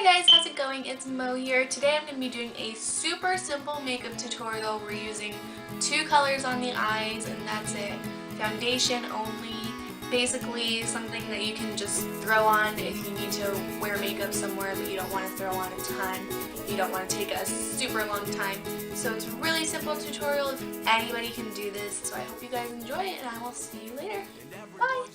Hi guys, how's it going? It's Mo here. Today I'm going to be doing a super simple makeup tutorial. We're using two colors on the eyes and that's it. Foundation only. Basically something that you can just throw on if you need to wear makeup somewhere but you don't want to throw on a ton. You don't want to take a super long time. So it's a really simple tutorial. Anybody can do this. So I hope you guys enjoy it and I will see you later. Bye!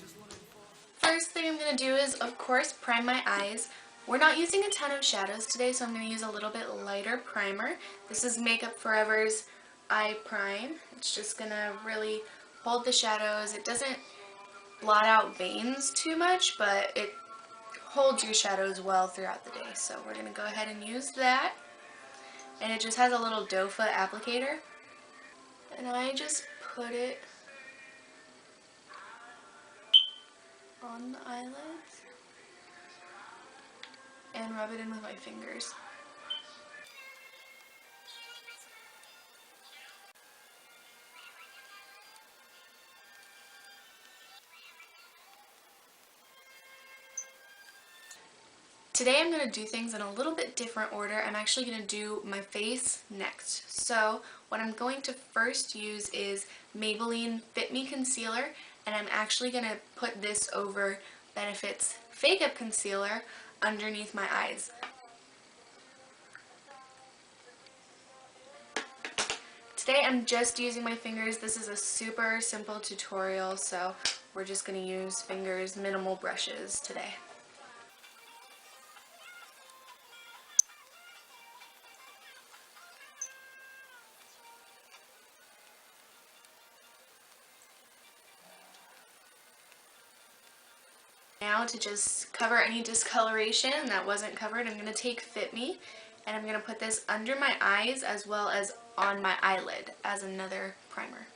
First thing I'm going to do is, of course, prime my eyes. We're not using a ton of shadows today, so I'm going to use a little bit lighter primer. This is Makeup Forever's Eye Prime. It's just going to really hold the shadows. It doesn't blot out veins too much, but it holds your shadows well throughout the day. So we're going to go ahead and use that. And it just has a little doe foot applicator. And I just put it on the eyelids and rub it in with my fingers. Today I'm going to do things in a little bit different order. I'm actually going to do my face next. So what I'm going to first use is Maybelline Fit Me Concealer, and I'm actually going to put this over Benefit's Fake Up Concealer underneath my eyes. Today I'm just using my fingers. This is a super simple tutorial, so we're just going to use fingers, minimal brushes today. Now to just cover any discoloration that wasn't covered, I'm going to take Fit Me and I'm going to put this under my eyes as well as on my eyelid as another primer.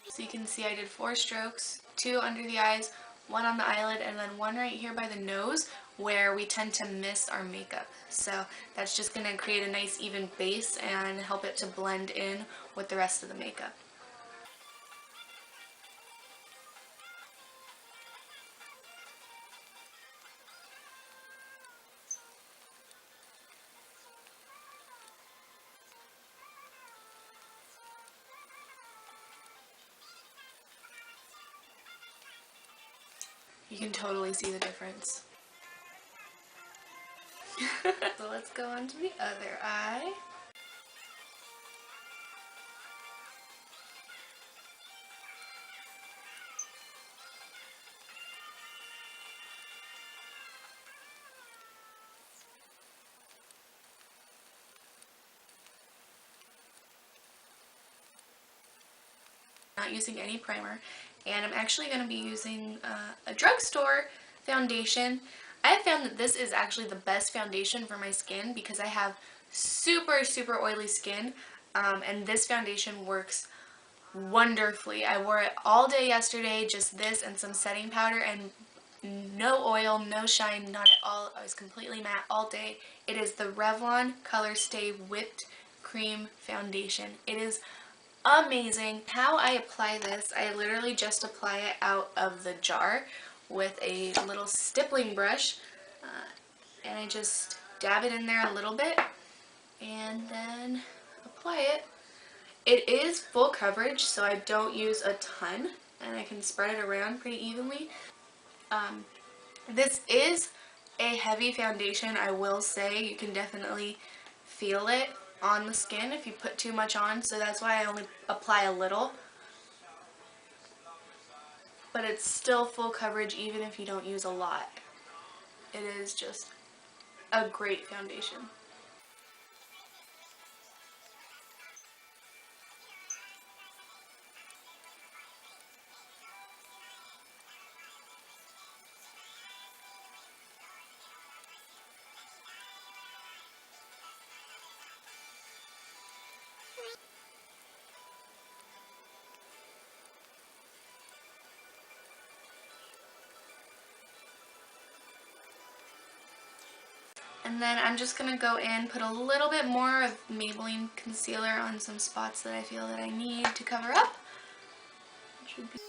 So you can see I did 4 strokes, 2 under the eyes, 1 on the eyelid, and then 1 right here by the nose where we tend to miss our makeup. So that's just going to create a nice even base and help it to blend in with the rest of the makeup. You can totally see the difference. So let's go on to the other eye. Not using any primer, and I'm actually going to be using a drugstore foundation. I have found that this is actually the best foundation for my skin because I have super oily skin, and this foundation works wonderfully. I wore it all day yesterday, just this and some setting powder, and no oil, no shine, not at all. I was completely matte all day. It is the Revlon Color Stay Whipped Cream Foundation. It is amazing. How I apply this, I literally just apply it out of the jar with a little stippling brush, and I just dab it in there a little bit and then apply it. It is full coverage, so I don't use a ton and I can spread it around pretty evenly. This is a heavy foundation, I will say. You can definitely feel it on the skin if you put too much on, so that's why I only apply a little. But it's still full coverage even if you don't use a lot. It is just a great foundation. And then I'm just going to go in, put a little bit more of Maybelline concealer on some spots that I feel that I need to cover up. Should be.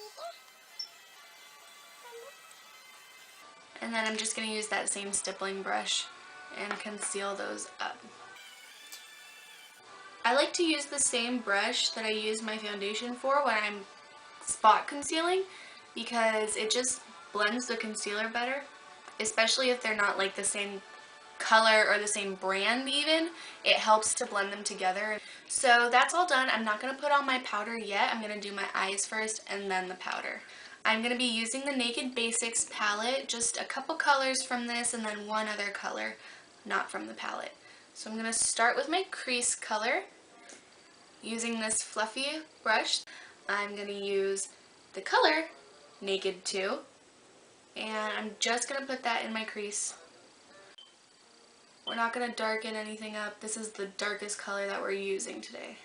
And then I'm just going to use that same stippling brush and conceal those up. I like to use the same brush that I use my foundation for when I'm spot concealing because it just blends the concealer better, especially if they're not like the same color or the same brand even. It helps to blend them together. So that's all done. I'm not going to put on my powder yet. I'm going to do my eyes first and then the powder. I'm going to be using the Naked Basics palette, just a couple colors from this and then one other color not from the palette. So I'm going to start with my crease color using this fluffy brush. I'm going to use the color Naked 2 and I'm just going to put that in my crease. We're not going to darken anything up. This is the darkest color that we're using today.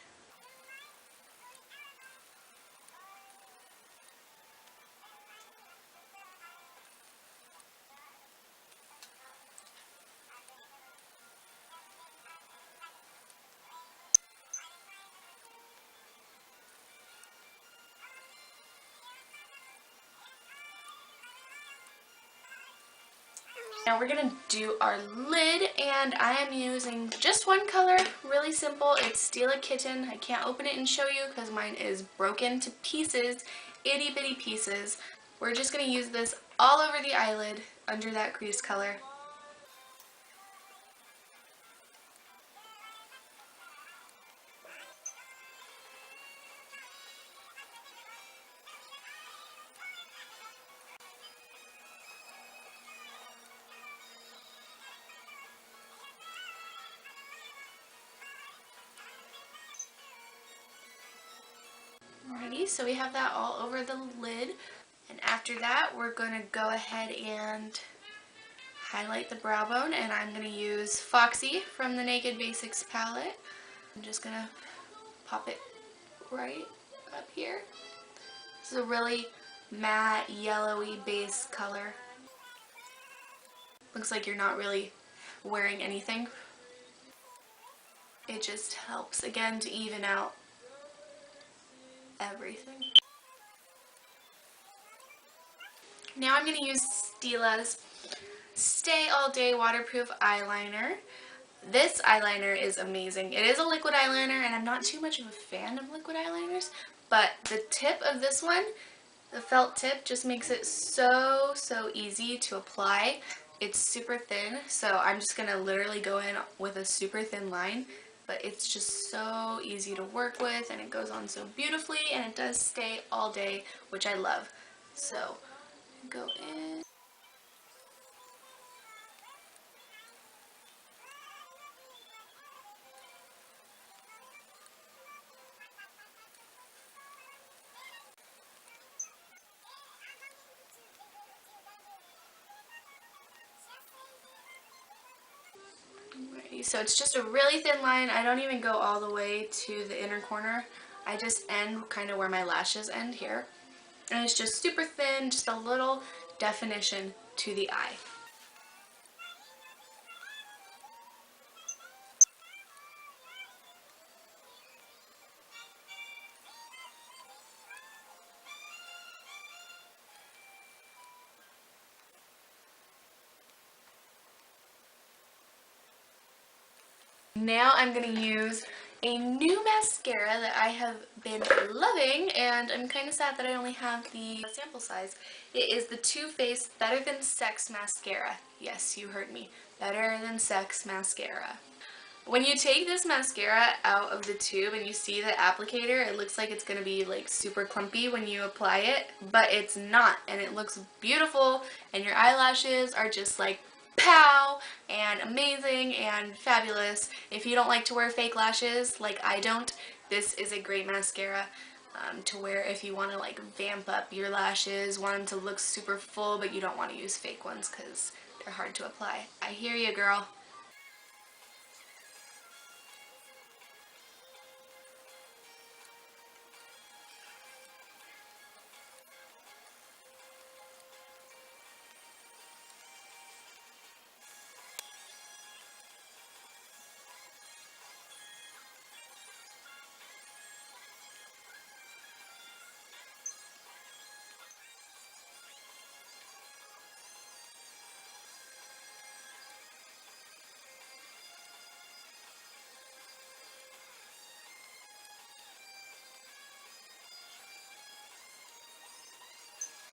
Now we're going to do our lid, and I am using just one color, really simple. It's Steal a Kitten. I can't open it and show you because mine is broken to pieces, itty bitty pieces. We're just going to use this all over the eyelid under that crease color. Alrighty, so we have that all over the lid. And after that, we're going to go ahead and highlight the brow bone. And I'm going to use Foxy from the Naked Basics palette. I'm just going to pop it right up here. This is a really matte, yellowy base color. Looks like you're not really wearing anything. It just helps, again, to even out everything. Now I'm going to use Stila's Stay All Day Waterproof Eyeliner. This eyeliner is amazing. It is a liquid eyeliner, and I'm not too much of a fan of liquid eyeliners, but the tip of this one, the felt tip, just makes it so easy to apply. It's super thin, so I'm just going to literally go in with a super thin line, but it's just so easy to work with, and it goes on so beautifully, and it does stay all day, which I love. So go in. So it's just a really thin line. I don't even go all the way to the inner corner. I just end kind of where my lashes end here. And it's just super thin, just a little definition to the eye. Now I'm going to use a new mascara that I have been loving, and I'm kind of sad that I only have the sample size. It is the Too Faced Better Than Sex Mascara. Yes, you heard me. Better Than Sex Mascara. When you take this mascara out of the tube and you see the applicator, it looks like it's going to be like super clumpy when you apply it, but it's not, and it looks beautiful, and your eyelashes are just like pow and amazing and fabulous. If you don't like to wear fake lashes like I don't, this is a great mascara to wear if you want to like vamp up your lashes, want them to look super full, but you don't want to use fake ones because they're hard to apply. I hear you, girl.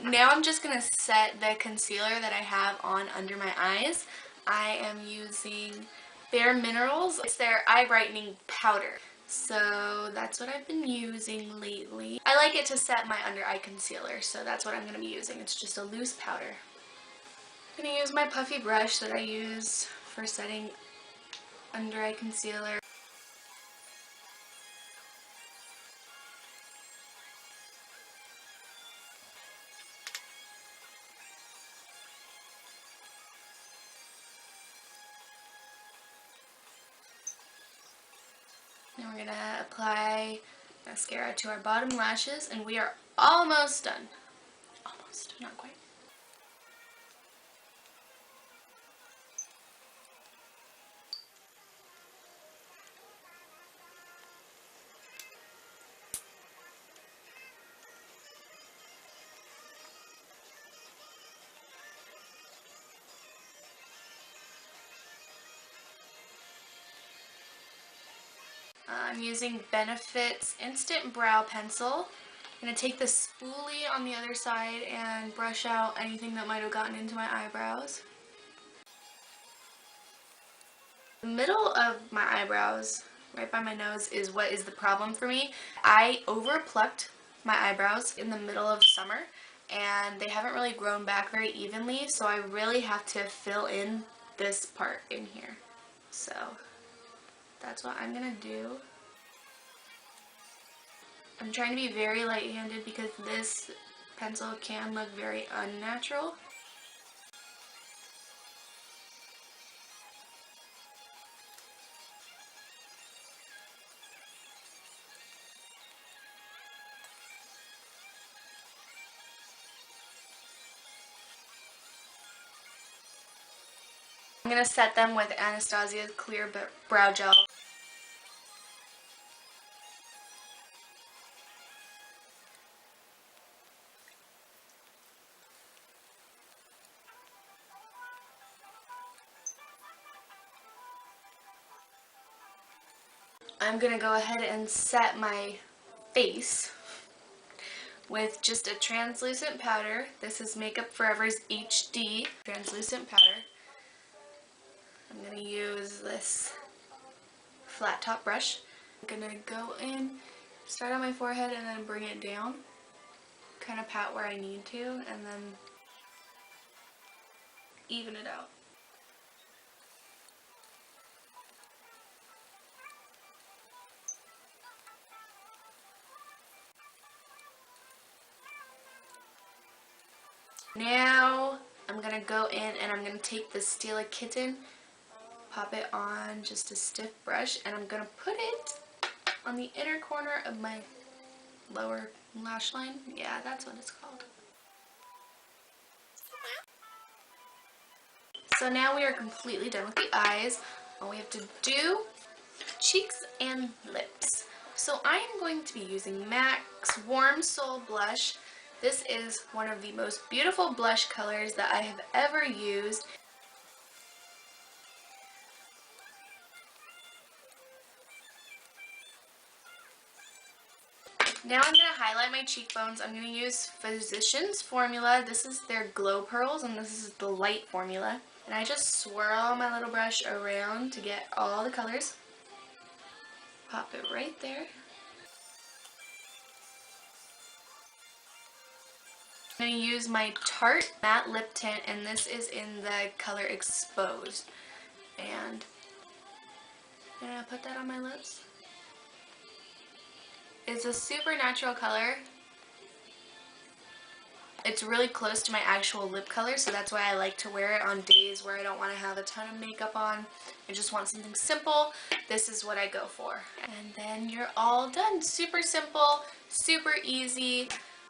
Now I'm just going to set the concealer that I have on under my eyes. I am using Bare Minerals. It's their eye brightening powder. So that's what I've been using lately. I like it to set my under eye concealer, so that's what I'm going to be using. It's just a loose powder. I'm going to use my puffy brush that I use for setting under eye concealer. Then we're going to apply mascara to our bottom lashes, and we are almost done. Almost, not quite. I'm using Benefit's Instant Brow Pencil. I'm going to take the spoolie on the other side and brush out anything that might have gotten into my eyebrows. The middle of my eyebrows, right by my nose, is what is the problem for me. I overplucked my eyebrows in the middle of summer and they haven't really grown back very evenly, so I really have to fill in this part in here. So that's what I'm going to do. I'm trying to be very light-handed because this pencil can look very unnatural. I'm going to set them with Anastasia's Clear Brow Gel. I'm going to go ahead and set my face with just a translucent powder. This is Makeup Forever's HD translucent powder. I'm going to use this flat top brush. I'm going to go in, start on my forehead and then bring it down. Kind of pat where I need to and then even it out. Now I'm going to go in and I'm going to take the Steal a Kitten, pop it on just a stiff brush, and I'm going to put it on the inner corner of my lower lash line. Yeah, that's what it's called. So now we are completely done with the eyes. All we have to do, cheeks and lips. So I am going to be using MAC's Warm Soul Blush. This is one of the most beautiful blush colors that I have ever used. Now I'm going to highlight my cheekbones. I'm going to use Physicians Formula. This is their Glow Pearls and this is the light formula. And I just swirl my little brush around to get all the colors. Pop it right there. I'm going to use my Tarte Matte Lip Tint, and this is in the color Exposed. And I'm going to put that on my lips. It's a super natural color. It's really close to my actual lip color, so that's why I like to wear it on days where I don't want to have a ton of makeup on. I just want something simple. This is what I go for. And then you're all done. Super simple, super easy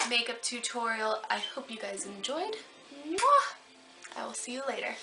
makeup tutorial. I hope you guys enjoyed. Mwah! I will see you later.